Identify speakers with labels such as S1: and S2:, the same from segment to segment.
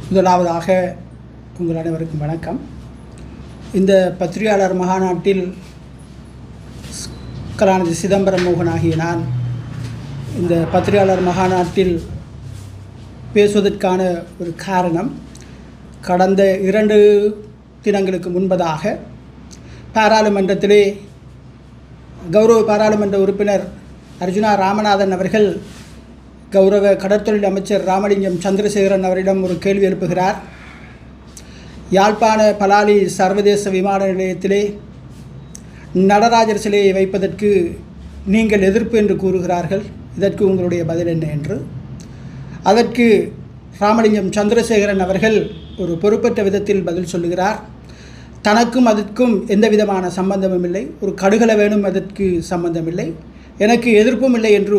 S1: முதலாவதாக உங்கள் அனைவருக்கும் வணக்கம். இந்த பத்திரிகையாளர் மகாநாட்டில் கலாநிதி சிதம்பரம் மோகன் ஆகிய நான் இந்த பத்திரிகையாளர் மகாநாட்டில் பேசுவதற்கான ஒரு காரணம், கடந்த 2 தினங்களுக்கு முன்பதாக பாராளுமன்றத்திலே கௌரவ பாராளுமன்ற உறுப்பினர் அர்ஜுனா ராமநாதன் அவர்கள் கௌரவ கடற்தொழில் அமைச்சர் ராமலிங்கம் சந்திரசேகரன் அவரிடம் ஒரு கேள்வி எழுப்புகிறார். யாழ்ப்பாண பலாலி சர்வதேச விமான நிலையத்திலே நடராஜர் சிலையை வைப்பதற்கு நீங்கள் எதிர்ப்பு என்று கூறுகிறார்கள், இதற்கு உங்களுடைய பதில் என்ன என்று. அதற்கு ராமலிங்கம் சந்திரசேகரன் அவர்கள் ஒரு பொறுப்பற்ற விதத்தில் பதில் சொல்லுகிறார். தனக்கும் அதற்கும் எந்த விதமான சம்பந்தமும் இல்லை, ஒரு கடுகள வேணும் அதற்கு சம்பந்தமில்லை, எனக்கு எதிர்ப்பும் இல்லை என்று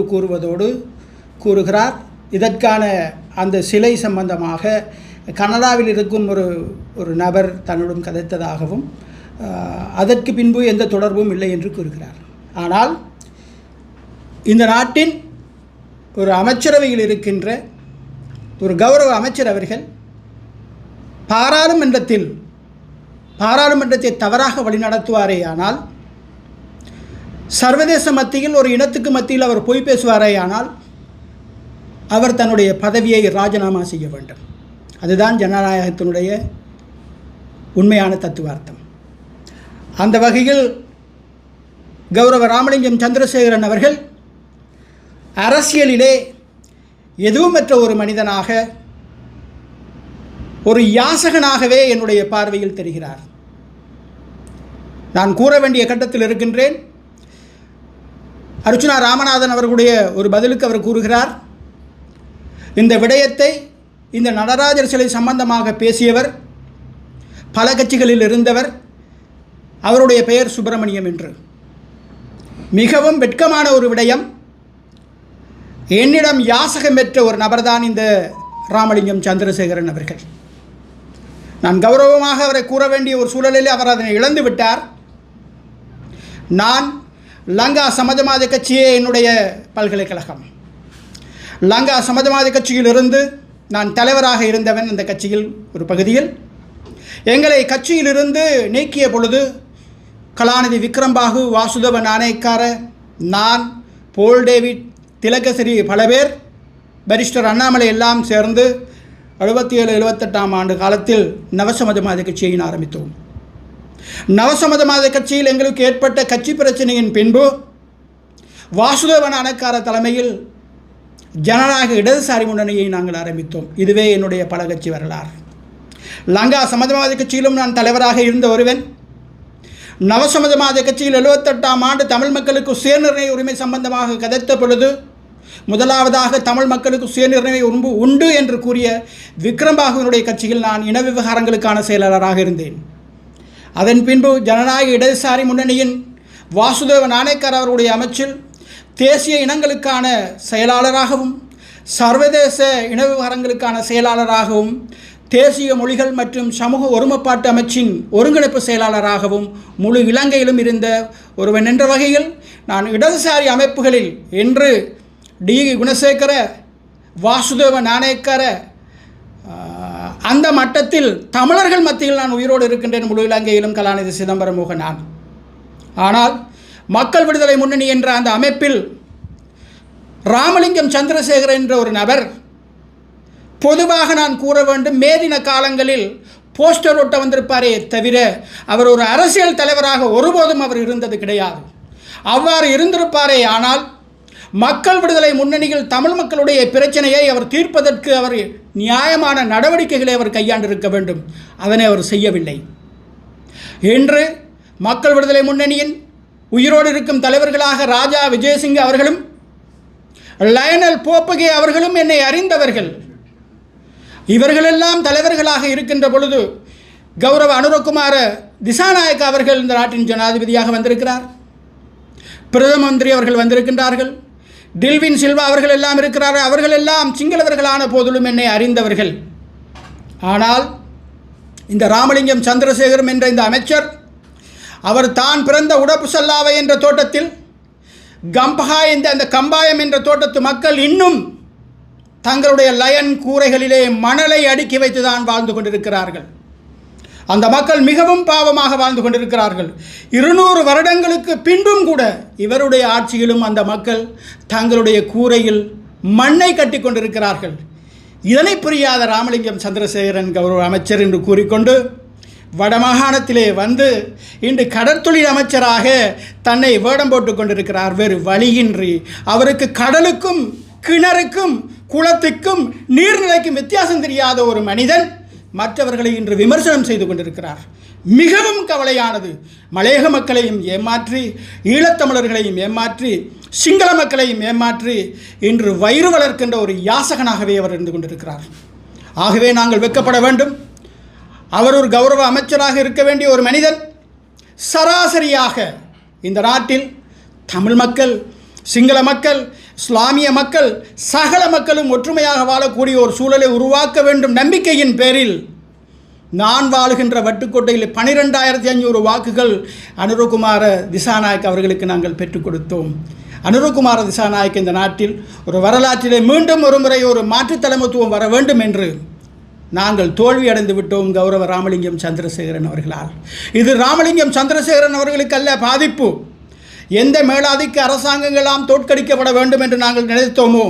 S1: கூறுகிறார். இதற்கான அந்த சிலை சம்பந்தமாக கனடாவில் இருக்கும் ஒரு நபர் தன்னுடன் கதைத்ததாகவும் அதற்கு பின்பு எந்த தொடர்பும் இல்லை என்று கூறுகிறார். ஆனால் இந்த நாட்டின் ஒரு அமைச்சரவையில் இருக்கின்ற ஒரு கௌரவ அமைச்சர் அவர்கள் பாராளுமன்றத்தை தவறாக வழிநடத்துவாரே ஆனால், சர்வதேச மத்தியில் ஒரு இனத்துக்கு மத்தியில் அவர் பொய் பேசுவாரே ஆனால் அவர் தன்னுடைய பதவியை ராஜினாமா செய்ய வேண்டும். அதுதான் ஜனநாயகத்தினுடைய உண்மையான தத்துவார்த்தம். அந்த வகையில் கௌரவ ராமலிங்கம் சந்திரசேகரன் அவர்கள் அரசியலிலே எதுவுமற்ற ஒரு மனிதனாக, ஒரு யாசகனாகவே என்னுடைய பார்வையில் தெரிகிறார். நான் கூற வேண்டிய கட்டத்தில் இருக்கின்றேன். அர்ஜுனா ராமநாதன் அவர்களுடைய ஒரு பதிலுக்கு அவர் கூறுகிறார், இந்த விடயத்தை, இந்த நடராஜர் சிலை சம்பந்தமாக பேசியவர் பல கட்சிகளில் இருந்தவர், அவருடைய பெயர் சுப்பிரமணியம் என்று. மிகவும் வெட்கமான ஒரு விடயம். என்னிடம் யாசகம் பெற்ற ஒரு நபர்தான் இந்த ராமலிங்கம் சந்திரசேகரன் அவர்கள். நான் கௌரவமாக அவரை கூற வேண்டிய ஒரு சூழலில் அவர் அதனை இழந்து விட்டார். நான் லங்கா சமாஜவாத கட்சியே என்னுடைய பல்கலைக்கழகம். லங்கா சமாஜவாத கட்சியிலிருந்து நான் தலைவராக இருந்தவன். அந்த கட்சியில் ஒரு பகுதியில் எங்களை கட்சியிலிருந்து நீக்கிய பொழுது கலாநிதி விக்ரம்பாகு, வாசுதேவ நாணயக்கார, நான், போல் டேவிட், திலகசிறி, பல பேர், பரிஸ்டர் அண்ணாமலை எல்லாம் சேர்ந்து 77-78 ஆண்டு காலத்தில் நவசமாஜவாத கட்சியை ஆரம்பித்தோம். நவசமாஜவாத கட்சியில் எங்களுக்கு ஏற்பட்ட கட்சி பிரச்சனையின் பின்பு வாசுதேவ நாணயக்கார தலைமையில் ஜனநாயக இடதுசாரி முன்னணியை நாங்கள் ஆரம்பித்தோம். இதுவே என்னுடைய பல கட்சி வரலாறு. லங்கா சமாஜவாத கட்சியிலும் நான் தலைவராக இருந்த ஒருவன். நவசமாஜவாத கட்சியில் 78 ஆண்டு தமிழ் மக்களுக்கு சுயநிர்ணய உரிமை சம்பந்தமாக கதைத்த பொழுது முதலாவதாக தமிழ் மக்களுக்கு சுயநிர்ணய உரிமை உண்டு என்று கூறிய விக்ரம்பாகுவினுடைய கட்சியில் நான் இன விவகாரங்களுக்கான செயலாளராக இருந்தேன். அதன் பின்பு ஜனநாயக இடதுசாரி முன்னணியின் வாசுதேவ நாணயக்கார் அவருடைய அமைச்சில் தேசிய இனங்களுக்கான செயலாளராகவும், சர்வதேச இன விவகாரங்களுக்கான செயலாளராகவும், தேசிய மொழிகள் மற்றும் சமூக ஒருமைப்பாட்டு அமைச்சின் ஒருங்கிணைப்பு செயலாளராகவும் முழு இலங்கையிலும் இருந்த ஒருவன் என்ற வகையில் நான் இடதுசாரி அமைப்புகளில் என்று டி குணசேகர, வாசுதேவ நாணயக்கார, அந்த மட்டத்தில் தமிழர்கள் மத்தியில் நான் உயிரோடு இருக்கின்றேன். முழு இலங்கையிலும் கலாநிதி சிதம்பரம் மோகன் நான். ஆனால் மக்கள் விடுதலை முன்னணி என்ற அந்த அமைப்பில் ராமலிங்கம் சந்திரசேகரன் என்ற ஒரு நபர், பொதுவாக நான் கூற வேண்டும், மேதின காலங்களில் போஸ்டர் ஒட்ட வந்திருப்பாரே தவிர அவர் ஒரு அரசியல் தலைவராக ஒருபோதும் அவர் இருந்தது கிடையாது. அவ்வாறு இருந்திருப்பாரே ஆனால் மக்கள் விடுதலை முன்னணியில் தமிழ் மக்களுடைய பிரச்சனையை அவர் தீர்ப்பதற்கு அவர் நியாயமான நடவடிக்கைகளை அவர் கையாண்டிருக்க வேண்டும். அதனை அவர் செய்யவில்லை. இன்று மக்கள் விடுதலை முன்னணியின் உயிரோடு இருக்கும் தலைவர்களாக ராஜா விஜயசிங்க அவர்களும் லயனல் போப்பகே அவர்களும் என்னை அறிந்தவர்கள். இவர்களெல்லாம் தலைவர்களாக இருக்கின்ற பொழுது கௌரவ அனுரகுமார திசாநாயக்க அவர்கள் இந்த நாட்டின் ஜனாதிபதியாக வந்திருக்கிறார். பிரதம மந்திரி அவர்கள் வந்திருக்கின்றார்கள். டில்வின் சில்வா அவர்கள் எல்லாம் இருக்கிறார்கள். அவர்கள் எல்லாம் சிங்களவர்களான போதிலும் என்னை அறிந்தவர்கள். ஆனால் இந்த ராமலிங்கம் சந்திரசேகரம் என்ற இந்த அமைச்சர், அவர் தான் பிறந்த உடப்பு சல்லாவை என்ற தோட்டத்தில் கம்பஹா என்ற அந்த கம்பாயம் என்ற தோட்டத்து மக்கள் இன்னும் தங்களுடைய லயன் கூரைகளிலே மணலை அடுக்கி வைத்து தான் வாழ்ந்து கொண்டிருக்கிறார்கள். அந்த மக்கள் மிகவும் பாவமாக வாழ்ந்து கொண்டிருக்கிறார்கள். 200 வருடங்களுக்கு பின்பும் கூட இவருடைய ஆட்சியிலும் அந்த மக்கள் தங்களுடைய கூரையில் மண்ணை கட்டி கொண்டிருக்கிறார்கள். இதனை புரியாத ராமலிங்கம் சந்திரசேகரன் கௌரவ அமைச்சர் என்று கூறிக்கொண்டு வடமாகாணத்திலே வந்து இன்று கடற்தொழில் அமைச்சராக தன்னை வேடம் போட்டு கொண்டிருக்கிறார். வேறு வழியின்றி அவருக்கு கடலுக்கும் கிணறுக்கும் குளத்துக்கும் நீர்நிலைக்கும் வித்தியாசம் தெரியாத ஒரு மனிதன் மற்றவர்களை இன்று விமர்சனம் செய்து கொண்டிருக்கிறார். மிகவும் கவலையானது. மலையக மக்களையும் ஏமாற்றி, ஈழத்தமிழர்களையும் ஏமாற்றி, சிங்கள மக்களையும் ஏமாற்றி இன்று வயிறு வளர்க்கின்ற ஒரு யாசகனாகவே அவர் இருந்து கொண்டிருக்கிறார். ஆகவே நாங்கள் வெட்கப்பட வேண்டும். அவர் ஒரு கௌரவ அமைச்சராக இருக்க வேண்டிய ஒரு மனிதன் சராசரியாக இந்த நாட்டில் தமிழ் மக்கள், சிங்கள மக்கள், இஸ்லாமிய மக்கள், சகல மக்களும் ஒற்றுமையாக வாழக்கூடிய ஒரு சூழலை உருவாக்க வேண்டும் நம்பிக்கையின் பேரில் நான் வாழுகின்ற வட்டுக்கோட்டையில் 12,500 வாக்குகள் அனுரகுமார திசாநாயக் அவர்களுக்கு நாங்கள் பெற்றுக் கொடுத்தோம். அனுரகுமார திசாநாயக் இந்த நாட்டில் ஒரு வரலாற்றிலே மீண்டும் ஒரு முறை ஒரு மாற்றுத் தலைமைத்துவம் வர வேண்டும் என்று நாங்கள் தோல்வி அடைந்து விட்டோம் கௌரவ ராமலிங்கம் சந்திரசேகரன் அவர்களால். இது ராமலிங்கம் சந்திரசேகரன் அவர்களுக்கு அல்ல பாதிப்பு. எந்த மேலாதிக்க அரசாங்கங்களெல்லாம் தோற்கடிக்கப்பட வேண்டும் என்று நாங்கள் நினைத்தோமோ,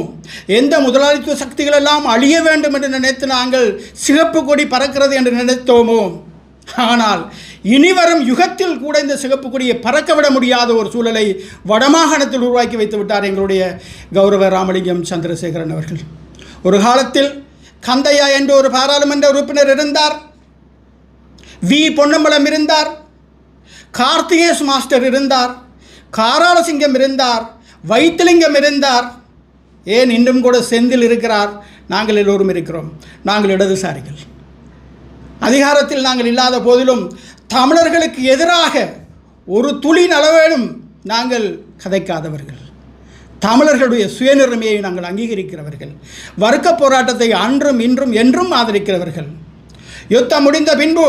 S1: எந்த முதலாளித்துவ சக்திகளெல்லாம் அழிய வேண்டும் என்று நினைத்து நாங்கள் சிகப்பு கொடி பறக்கிறது என்று நினைத்தோமோ, ஆனால் இனிவரும் யுகத்தில் கூட இந்த சிகப்பு கொடியை பறக்கவிட முடியாத ஒரு சூழலை வடமாகாணத்தில் உருவாக்கி வைத்து விட்டார் எங்களுடைய கௌரவ ராமலிங்கம் சந்திரசேகரன் அவர்கள். ஒரு காலத்தில் கந்தையா என்ற ஒரு பாராளுமன்ற உறுப்பினர் இருந்தார், வி பொன்னம்பலம் இருந்தார், கார்த்திகேஸ் மாஸ்டர் இருந்தார், காராளசிங்கம் இருந்தார், வைத்திலிங்கம் இருந்தார், ஏன் இன்றும் கூட செந்தில் இருக்கிறார். நாங்கள் எல்லோரும் இருக்கிறோம். நாங்கள் இடதுசாரிகள். அதிகாரத்தில் நாங்கள் இல்லாத போதிலும் தமிழர்களுக்கு எதிராக ஒரு துளி அளவேனும் நாங்கள் கதைக்காதவர்கள். தமிழர்களுடைய சுயநிர்மையை நாங்கள் அங்கீகரிக்கிறவர்கள். வர்க்க போராட்டத்தை அன்றும் இன்றும் என்றும் ஆதரிக்கிறவர்கள். யுத்தம் முடிந்த பின்பு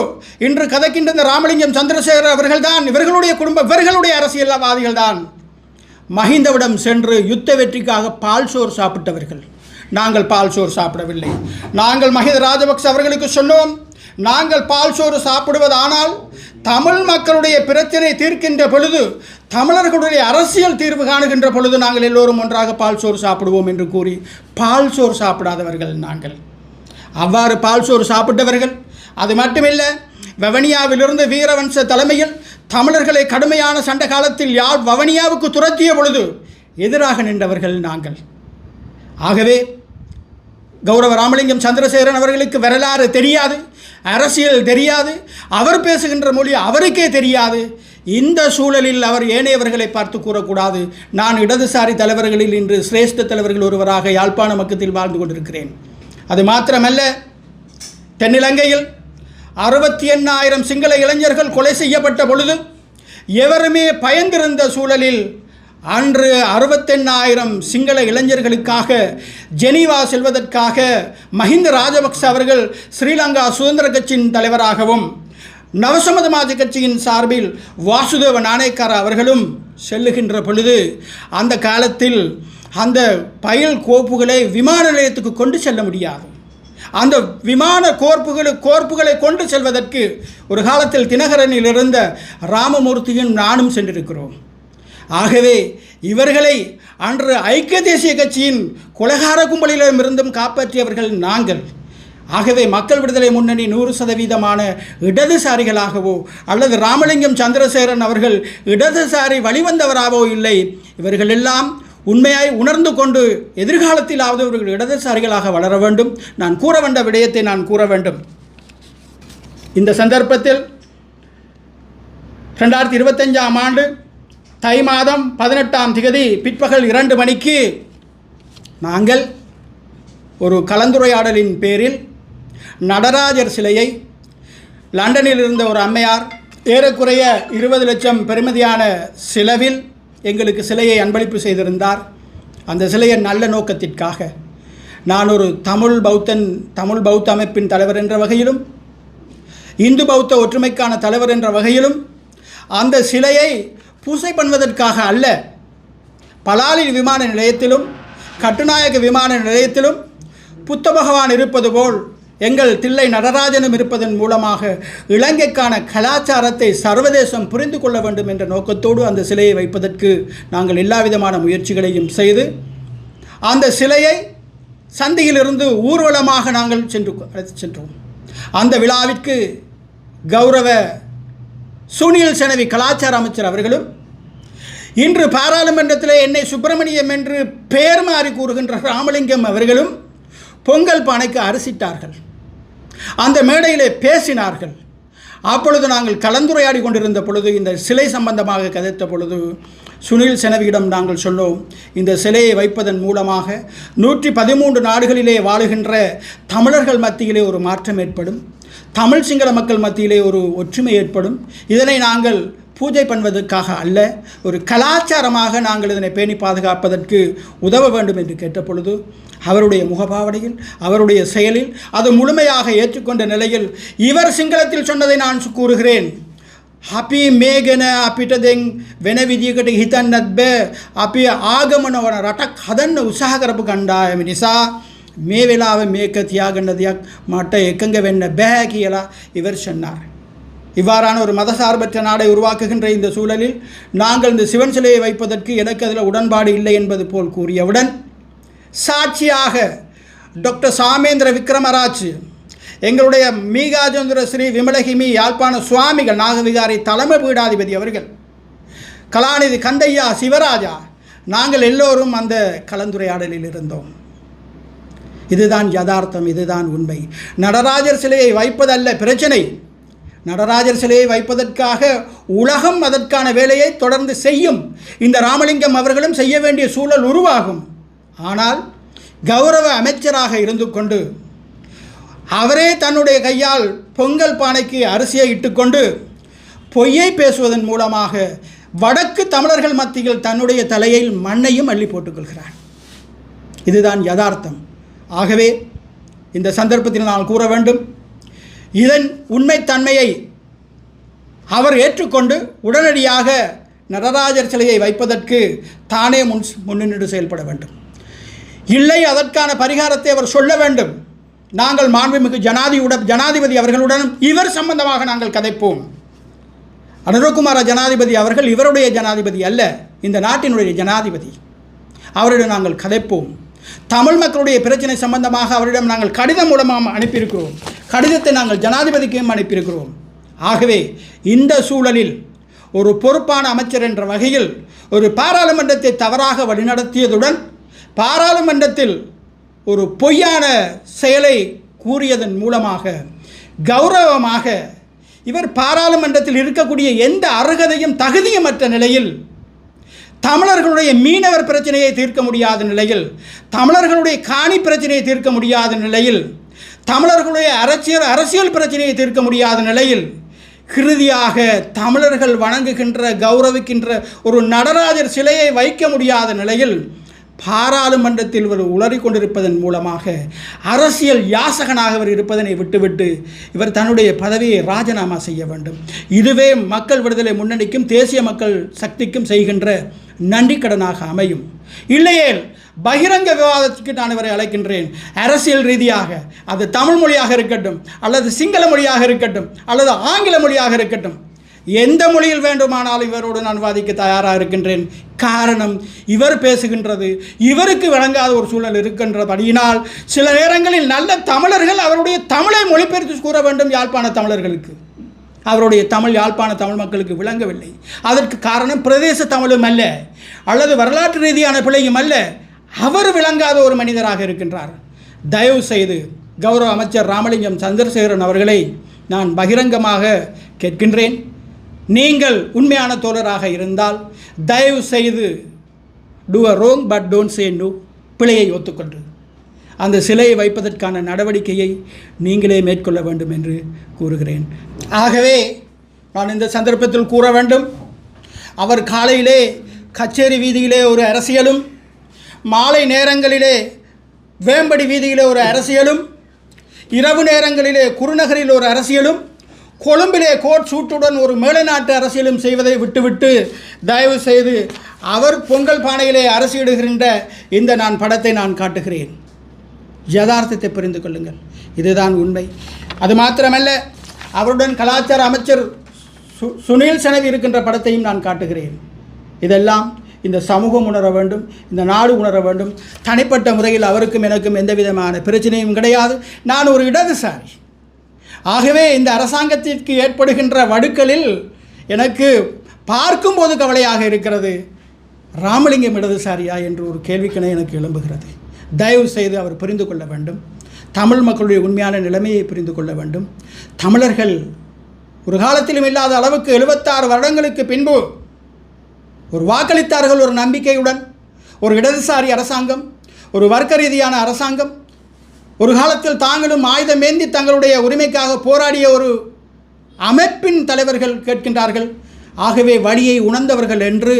S1: இன்று கதைக்கின்ற இந்த ராமலிங்கம் சந்திரசேகர் அவர்கள்தான், இவர்களுடைய குடும்பம், இவர்களுடைய அரசியல்வாதிகள் தான் மஹிந்தவிடம் சென்று யுத்த வெற்றிக்காக பால் சோறு சாப்பிட்டவர்கள். நாங்கள் பால் சோறு சாப்பிடவில்லை. நாங்கள் மஹிந்த ராஜபக்ச அவர்களுக்கு சொன்னோம், நாங்கள் பால் சோறு சாப்பிடுவதானால் தமிழ் மக்களுடைய பிரச்சனை தீர்க்கின்ற பொழுது, தமிழர்களுடைய அரசியல் தீர்வு காணுகின்ற பொழுது நாங்கள் எல்லோரும் ஒன்றாக பால் சோறு சாப்பிடுவோம் என்று கூறி பால் சோறு சாப்பிடாதவர்கள் நாங்கள். அவ்வாறு பால் சோறு சாப்பிட்டவர்கள். அது மட்டுமில்லை, வவனியாவிலிருந்து வீரவன்ச தலைமையில் தமிழர்களை கடுமையான சண்டை காலத்தில் யாழ் வவனியாவுக்கு துரத்திய பொழுது எதிராக நின்றவர்கள் நாங்கள். ஆகவே கௌரவ ராமலிங்கம் சந்திரசேகரன் அவர்களுக்கு வரலாறு தெரியாது, அரசியல் தெரியாது, அவர் பேசுகின்ற மொழி அவருக்கே தெரியாது. இந்த சூழலில் அவர் ஏனையவர்களை பார்த்து கூறக்கூடாது. நான் இடதுசாரி தலைவர்களில் இன்று சிரேஷ்ட தலைவர்கள் ஒருவராக யாழ்ப்பாண மக்கத்தில் வாழ்ந்து கொண்டிருக்கிறேன். அது மாத்திரமல்ல, தென்னிலங்கையில் 68,000 சிங்கள இளைஞர்கள் கொலை செய்யப்பட்ட பொழுது எவருமே பயந்திருந்த சூழலில் அன்று 68,000 சிங்கள இளைஞர்களுக்காக ஜெனீவா செல்வதற்காக மஹிந்த ராஜபக்ச அவர்கள் ஸ்ரீலங்கா சுதந்திர கட்சியின் தலைவராகவும் நவசமதமாஜ கட்சியின் சார்பில் வாசுதேவ நாணயக்கார அவர்களும் செல்லுகின்ற பொழுது அந்த காலத்தில் அந்த பயல் கோப்புகளை விமான நிலையத்துக்கு கொண்டு செல்ல முடியாது. அந்த விமான கோர்ப்புகளை கொண்டு செல்வதற்கு ஒரு காலத்தில் தினகரனில் இருந்த ராமமூர்த்தியும் நானும் சென்றிருக்கிறோம். ஆகவே இவர்களை அன்று ஐக்கிய தேசிய கட்சியின் கொலைகார கும்பலிடமிருந்தும் காப்பாற்றியவர்கள் நாங்கள். ஆகவே மக்கள் விடுதலை முன்னணி 100% இடதுசாரிகளாகவோ அல்லது ராமலிங்கம் சந்திரசேகரன் அவர்கள் இடதுசாரி வழிவந்தவராகவோ இல்லை. இவர்கள் எல்லாம் உண்மையாய் உணர்ந்து கொண்டு எதிர்காலத்திலாவது இவர்கள் இடதுசாரிகளாக வளர வேண்டும். நான் கூற வேண்ட விடயத்தை நான் கூற வேண்டும். இந்த சந்தர்ப்பத்தில் 2025ஆம் ஆண்டு தை மாதம் 18ஆம் தேதி பிற்பகல் 2 மணிக்கு நாங்கள் ஒரு கலந்துரையாடலின் பேரில் நடராஜர் சிலையை லண்டனில் இருந்த ஒரு அம்மையார் ஏறக்குறைய 20 லட்சம் பெறுமதியான செலவில் எங்களுக்கு சிலையை அன்பளிப்பு செய்திருந்தார். அந்த சிலையை நல்ல நோக்கத்திற்காக நான் ஒரு தமிழ் பௌத்த அமைப்பின் தலைவர் என்ற வகையிலும் இந்து பௌத்த ஒற்றுமைக்கான தலைவர் என்ற வகையிலும் அந்த சிலையை பூசை பண்ணுவதற்காக அல்ல, பலாலி விமான நிலையத்திலும் கட்டுநாயக்க விமான நிலையத்திலும் புத்த பகவான் இருப்பது போல் எங்கள் தில்லை நடராஜனும் இருப்பதன் மூலமாக இலங்கைக்கான கலாச்சாரத்தை சர்வதேசம் புரிந்து கொள்ள வேண்டும் என்ற நோக்கத்தோடு அந்த சிலையை வைப்பதற்கு நாங்கள் எல்லா விதமான முயற்சிகளையும் செய்து அந்த சிலையை சந்தையிலிருந்து ஊர்வலமாக நாங்கள் சென்றோம். அந்த விழாவிற்கு கௌரவ சுனில் செனவி கலாச்சார அமைச்சர் அவர்களும் இன்று பாராளுமன்றத்தில் என்னை சுப்பிரமணியம் என்று பெயர் மாறி கூறுகின்ற ராமலிங்கம் அவர்களும் பொங்கல் பானைக்கு அரிசிட்டார்கள். அந்த மேடையிலே பேசினார்கள். அப்பொழுது நாங்கள் கலந்துரையாடி கொண்டிருந்த பொழுது இந்த சிலை சம்பந்தமாக கதைத்த பொழுது சுனில் செனவியிடம் நாங்கள் சொன்னோம், இந்த சிலையை வைப்பதன் மூலமாக 113 நாடுகளிலே வாழுகின்ற தமிழர்கள் மத்தியிலே ஒரு மாற்றம் ஏற்படும், தமிழ் சிங்கள மக்கள் மத்தியிலே ஒரு ஒற்றுமை ஏற்படும். இதனை நாங்கள் பூஜை பண்ணுவதற்காக அல்ல, ஒரு கலாச்சாரமாக நாங்கள் இதனை பேணி பாதுகாப்பதற்கு உதவ வேண்டும் என்று கேட்ட பொழுது அவருடைய முகபாவனையில் அவருடைய செயலில் அது முழுமையாக ஏற்றுக்கொண்ட நிலையில் இவர் சிங்களத்தில் சொன்னதை நான் கூறுகிறேன். අපි මේ ගැන අපිට දැන් වෙන විදියකට හිතන්නත් බෑ. අපි ආගමන වන රටක් හදන්න උත්සාහ කරපු කණ්ඩායම නිසා මේ වෙලාවේ මේක තියාගන්න දෙයක් මට එකඟ වෙන්න බෑ කියලා இவர் சொன்னார். இவ்வாறான ஒரு மதசார்பற்ற நாடை உருவாக்குகின்ற இந்த சூழலில் நாங்கள் இந்த சிவன் சிலையை வைப்பதற்கு எனக்கு அதில் உடன்பாடு இல்லை என்பது போல் கூறியவுடன் சாட்சியாக டாக்டர் சாமேந்திர விக்ரமராஜ், எங்களுடைய மீகாஜேந்திர ஸ்ரீ விமலகிமி யாழ்ப்பாண சுவாமிகள் நாகவிகாரி தலைமை பீடாதிபதி அவர்கள், கலாநிதி கந்தையா சிவராஜா, நாங்கள் எல்லோரும் அந்த கலந்துரையாடலில் இருந்தோம். இதுதான் யதார்த்தம், இதுதான் உண்மை. நடராஜர் சிலையை வைப்பதல்ல பிரச்சனை. நடராஜர் சிலையை வைப்பதற்காக உலகம் அதற்கான வேலையை தொடர்ந்து செய்யும். இந்த ராமலிங்கம் அவர்களும் செய்ய வேண்டிய சூழல் உருவாகும். ஆனால் கௌரவ அமைச்சராக இருந்து கொண்டு அவரே தன்னுடைய கையால் பொங்கல் பானைக்கு அரிசியை இட்டுக்கொண்டு பொய்யை பேசுவதன் மூலமாக வடக்கு தமிழர்கள் மத்தியில் தன்னுடைய தலையில் மண்ணையும் அள்ளி போட்டுக்கொள்கிறார். இதுதான் யதார்த்தம். ஆகவே இந்த சந்தர்ப்பத்தில் நான் கூற வேண்டும், இதன் உண்மைத்தன்மையை அவர் ஏற்றுக்கொண்டு உடனடியாக நடராஜர் சிலையை வைப்பதற்கு தானே முன்னின்று செயல்பட வேண்டும். இல்லை, அதற்கான பரிகாரத்தை அவர் சொல்ல வேண்டும். நாங்கள் மாண்புமிகு ஜனாதிபதி அவர்களுடன் இவர் சம்பந்தமாக நாங்கள் கதைப்போம். அனுரகுமார ஜனாதிபதி அவர்கள் இவருடைய ஜனாதிபதி அல்ல, இந்த நாட்டினுடைய ஜனாதிபதி. அவரிடம் நாங்கள் கதைப்போம். தமிழ் மக்களுடைய பிரச்சனை சம்பந்தமாக அவரிடம் நாங்கள் கடிதம் மூலமாக அனுப்பியிருக்கிறோம். கடிதத்தை நாங்கள் ஜனாதிபதிக்கும் அனுப்பியிருக்கிறோம். ஆகவே இந்த சூழலில் ஒரு பொறுப்பான அமைச்சர் என்ற வகையில் ஒரு பாராளுமன்றத்தை தவறாக வழிநடத்தியதுடன் பாராளுமன்றத்தில் ஒரு பொய்யான செயலை கூறியதன் மூலமாக கௌரவமாக இவர் பாராளுமன்றத்தில் இருக்கக்கூடிய எந்த அருகதையும் தகுதியுமற்ற நிலையில் தமிழர்களுடைய மீனவர் பிரச்சனையை தீர்க்க முடியாத நிலையில், தமிழர்களுடைய காணி பிரச்சனையை தீர்க்க முடியாத நிலையில், தமிழர்களுடைய அரசியல் பிரச்சனையை தீர்க்க முடியாத நிலையில், இறுதியாக தமிழர்கள் வணங்குகின்ற கௌரவிக்கின்ற ஒரு நடராஜர் சிலையை வைக்க முடியாத நிலையில் பாராளுமன்றத்தில் இவர் உளறி கொண்டிருப்பதன் மூலமாக அரசியல் யாசகனாக இவர் இருப்பதனை விட்டுவிட்டு இவர் தன்னுடைய பதவியை ராஜினாமா செய்ய வேண்டும். இதுவே மக்கள் விடுதலை முன்னணிக்கும் தேசிய மக்கள் சக்திக்கும் செய்கின்ற நன்றிக்கடனாக அமையும். இல்லையேல் பகிரங்க விவாதத்துக்கு நான் இவரை அழைக்கின்றேன். அரசியல் ரீதியாக அது தமிழ் மொழியாக இருக்கட்டும், அல்லது சிங்கள மொழியாக இருக்கட்டும், அல்லது ஆங்கில மொழியாக இருக்கட்டும், எந்த மொழியில் வேண்டுமானாலும் இவரோடு நான் வாதிக்க தயாராக இருக்கின்றேன். காரணம், இவர் பேசுகின்றது இவருக்கு வழங்காத ஒரு சூழல் இருக்கின்றபடியினால் சில நேரங்களில் நல்ல தமிழர்கள் அவருடைய தமிழை மொழிபெயர்த்து கூற வேண்டும். யாழ்ப்பாண தமிழர்களுக்கு அவருடைய தமிழ் யாழ்ப்பாண தமிழ் மக்களுக்கு விளங்கவில்லை. அதற்கு காரணம் பிரதேச தமிழும் அல்ல, அல்லது வரலாற்று ரீதியான பிழையும் அல்ல, அவர் விளங்காத ஒரு மனிதராக இருக்கின்றார். தயவு செய்து கௌரவ அமைச்சர் ராமலிங்கம் சந்திரசேகரன் அவர்களை நான் பகிரங்கமாக கேட்கின்றேன், நீங்கள் உண்மையான தோழராக இருந்தால் தயவு செய்து do a wrong but don't say no, பிழையை ஒத்துக்கொண்டு அந்த சிலையை வைப்பதற்கான நடவடிக்கையை நீங்களே மேற்கொள்ள வேண்டும் என்று கூறுகிறேன். ஆகவே நான் இந்த சந்தர்ப்பத்தில் கூற வேண்டும், அவர் காலையிலே கச்சேரி வீதியிலே ஒரு அரசியலும், மாலை நேரங்களிலே வேம்படி வீதியிலே ஒரு அரசியலும், இரவு நேரங்களிலே குருநகரில் ஒரு அரசியலும், கொழும்பிலே கோட் சூட்டுடன் ஒரு மேலைநாட்டு அரசியலும் செய்வதை விட்டுவிட்டு தயவு செய்து அவர் பொங்கல் பானையிலே அரசியிடுகின்ற இந்த நான் படத்தை நான் காட்டுகிறேன். யதார்த்தத்தை புரிந்து கொள்ளுங்கள். இதுதான் உண்மை. அது மாத்திரமல்ல, அவருடன் கலாச்சார அமைச்சர் சுனில் செனவி இருக்கின்ற படத்தையும் நான் காட்டுகிறேன். இதெல்லாம் இந்த சமூகம் உணர வேண்டும், இந்த நாடு உணர வேண்டும். தனிப்பட்ட முறையில் அவருக்கும் எனக்கும் எந்த விதமான பிரச்சனையும் கிடையாது. நான் ஒரு இடதுசாரி. ஆகவே இந்த அரசாங்கத்திற்கு ஏற்படுகின்ற வடுக்களில் எனக்கு பார்க்கும்போது கவலையாக இருக்கிறது. ராமலிங்கம் இடதுசாரியா என்று ஒரு கேள்விக்கணை எனக்கு எழும்புகிறது. தயவு செய்து அவர் புரிந்து கொள்ள வேண்டும். தமிழ் மக்களுடைய உண்மையான நிலைமையை புரிந்து கொள்ள வேண்டும். தமிழர்கள் ஒரு காலத்திலும் இல்லாத அளவுக்கு 76 வருடங்களுக்கு பின்பு ஒரு வாக்களித்தார்கள், ஒரு நம்பிக்கையுடன். ஒரு இடதுசாரி அரசாங்கம், ஒரு வர்க்க ரீதியான அரசாங்கம். ஒரு காலத்தில் தாங்களும் ஆயுதமேந்தி தங்களுடைய உரிமைக்காக போராடிய ஒரு அமைப்பின் தலைவர்கள் கேட்கின்றார்கள். ஆகவே வழியை உணர்ந்தவர்கள் என்று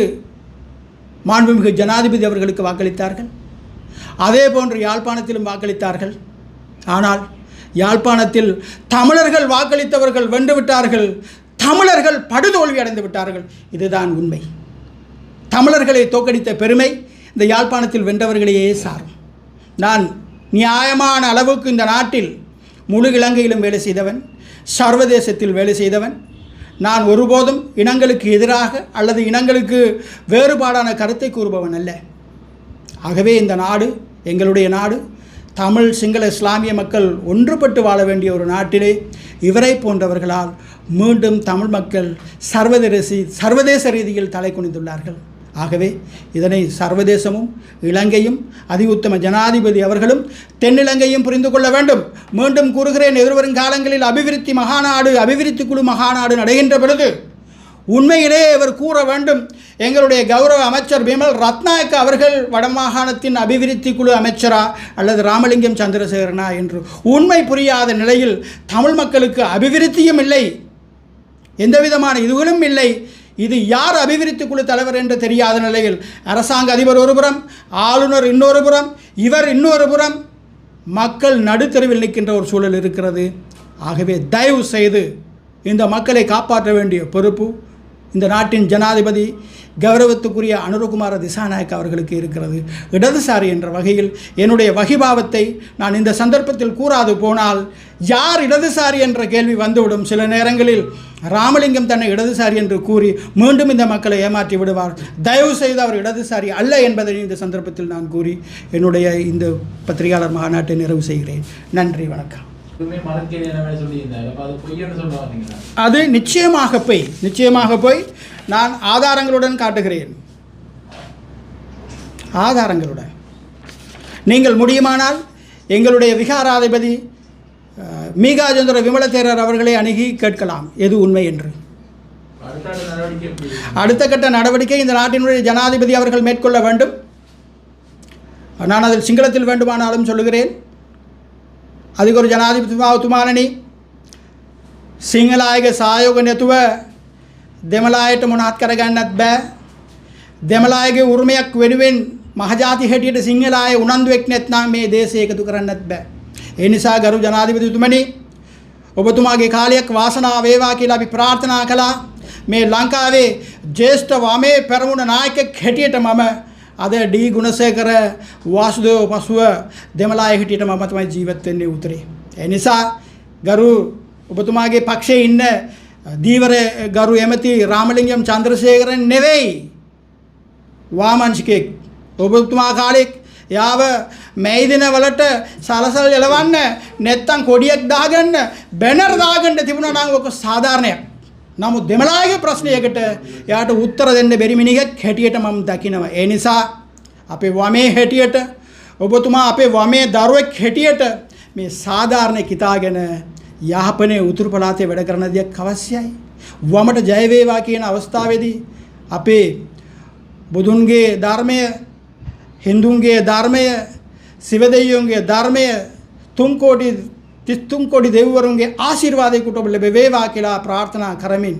S1: மாண்புமிகு ஜனாதிபதி அவர்களுக்கு வாக்களித்தார்கள். அதே போன்று யாழ்ப்பாணத்திலும் வாக்களித்தார்கள். ஆனால் யாழ்ப்பாணத்தில் தமிழர்கள் வாக்களித்தவர்கள் வென்றுவிட்டார்கள், தமிழர்கள் படுதோல்வி அடைந்து விட்டார்கள். இதுதான் உண்மை. தமிழர்களை தோற்கடித்த பெருமை இந்த யாழ்ப்பாணத்தில் வென்றவர்களையே சாரும். நான் நியாயமான அளவுக்கு இந்த நாட்டில் முழு இலங்கையிலும் வேலை செய்தவன், சர்வதேசத்தில் வேலை செய்தவன். நான் ஒருபோதும் இனங்களுக்கு எதிராக அல்லது இனங்களுக்கு வேறுபாடான கருத்தை கூறுபவன் அல்ல. ஆகவே இந்த நாடு எங்களுடைய நாடு. தமிழ், சிங்கள, இஸ்லாமிய மக்கள் ஒன்றுபட்டு வாழ வேண்டிய ஒரு நாட்டிலே இவரை போன்றவர்களால் மீண்டும் தமிழ் மக்கள் சர்வதேச ரீதியில் தலை குனிந்துள்ளார்கள். ஆகவே இதனை சர்வதேசமும் இலங்கையும் அதிஉத்தம ஜனாதிபதி அவர்களும் தென்னிலங்கையும் புரிந்து கொள்ள வேண்டும். மீண்டும் கூறுகிறேன், எதிர்வரும் காலங்களில் அபிவிருத்தி குழு மகாநாடு நடைகின்ற பொழுது உண்மையிலே இவர் கூற வேண்டும், எங்களுடைய கௌரவ அமைச்சர் பிமல் ரத்நாயக்க அவர்கள் வடமாகாணத்தின் அபிவிருத்தி குழு அமைச்சரா அல்லது ராமலிங்கம் சந்திரசேகரனா என்று. உண்மை புரியாத நிலையில் தமிழ் மக்களுக்கு அபிவிருத்தியும் இல்லை, எந்தவிதமான இதுகளும் இல்லை. இது யார் அபிவிருத்தி குழு தலைவர் என்று தெரியாத நிலையில் அரசாங்க அதிபர் ஒருபுறம், ஆளுநர் இன்னொரு புறம், இவர் இன்னொரு புறம், மக்கள் நடுத்தெருவில் நிற்கின்ற ஒரு சூழல் இருக்கிறது. ஆகவே தயவு செய்து இந்த மக்களை காப்பாற்ற வேண்டிய பொறுப்பு இந்த நாட்டின் ஜனாதிபதி கௌரவத்துக்குரிய அனுரகுமார திசாநாயக்க அவர்களுக்கு இருக்கிறது. இடதுசாரி என்ற வகையில் என்னுடைய வகிபாவத்தை நான் இந்த சந்தர்ப்பத்தில் கூறாது போனால் யார் இடதுசாரி என்ற கேள்வி வந்துவிடும். சில நேரங்களில் ராமலிங்கம் தன்னை இடதுசாரி என்று கூறி மீண்டும் இந்த மக்களை ஏமாற்றி விடுவார். தயவு செய்து அவர் இடதுசாரி அல்ல என்பதை இந்த சந்தர்ப்பத்தில் நான் கூறி என்னுடைய இந்த பத்திரிகையாளர் மாநாட்டை நிறைவு செய்கிறேன். நன்றி, வணக்கம். அது நிச்சயமாக போய் நான் ஆதாரங்களுடன் காட்டுகிறேன். ஆதாரங்களுடன் நீங்கள் முடியுமானால் எங்களுடைய விகாராதிபதி மீகாஜேந்திர விமலதேரர் அவர்களை அணுகி கேட்கலாம் எது உண்மை என்று. அடுத்த கட்ட நடவடிக்கை இந்த நாட்டினுடைய ஜனாதிபதி அவர்கள் மேற்கொள்ள வேண்டும். நான் அதில் சிங்களத்தில் வேண்டுமானாலும் சொல்லுகிறேன். அதுக்கு ஒரு ஜனாதிபதி තුමාණනි සිංහලායගේ සහයෝග නැතුව දෙමළායට මොනවත් කරගන්නත් බෑ. දෙමළායගේ උරුමයක් වෙනුවෙන් මහජාති හැටියට සිංහලාය උනන්දුවෙක් නැත්නම් මේ දේශය එකතු කරන්නත් බෑ. ඒ නිසා ගරු ජනාධිපතිතුමනි, ඔබතුමාගේ කාලයක් වාසනාව වේවා කියලා අපි ප්‍රාර්ථනා කළා. මේ ලංකාවේ ජ්‍යෙෂ්ඨ වමේ පෙරමුණ නායකයෙක් හැටියට මම අද डी ගුණසේකර වාසුදේව පසුව දෙමළාය හැටියට මම තමයි ජීවත් වෙන්නේ උතුරේ. ඒ නිසා ගරු ඔබතුමාගේ පක්ෂයේ ඉන්න දීවර ගරු එමෙති රාමලිංගම් චන්ද්‍රසේකරන් නෙවෙයි වාමංශිකෙක්. ඔබතුමා කාලෙක් යාව මේ දිනවලට සලසල් එලවන්න නැත්තම් කොඩියක් දාගන්න බැනර් දාගන්න තිබුණා නම් ඔක සාධාරණයක්. නමුත් දෙමළායගේ ප්‍රශ්නයකට එයාට උත්තර දෙන්න බැරි මිනිහෙක් හැටියට මම දකිනවා. ඒ නිසා අපේ වමේ හැටියට ඔබතුමා අපේ වමේ දරුවෙක් හැටියට මේ සාධාරණ කිතාගෙන යාපනයේ උතුරු පළාතේ වැඩ කරන දෙයක් අවශ්‍යයි. වමට ජය වේවා කියන අවස්ථාවේදී අපේ බුදුන්ගේ ධර්මය, හින්දුන්ගේ ධර්මය, සිවදෙයියන්ගේ ධර්මය, 33 கோடி දෙවිවරුන්ගේ ආශිර්වාදයකට ඔබ ලැබේවා කියලා ප්‍රාර්ථනා කරමින්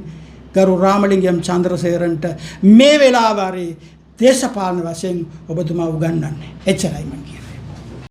S1: ගරු රාමලිංගම් චන්ද්‍රසේකරන්ට මේ වෙලාව ආරේ දේශපාලන වශයෙන් ඔබතුමා උගන්වන්නේ. එච්චරයි මම කියන්නේ.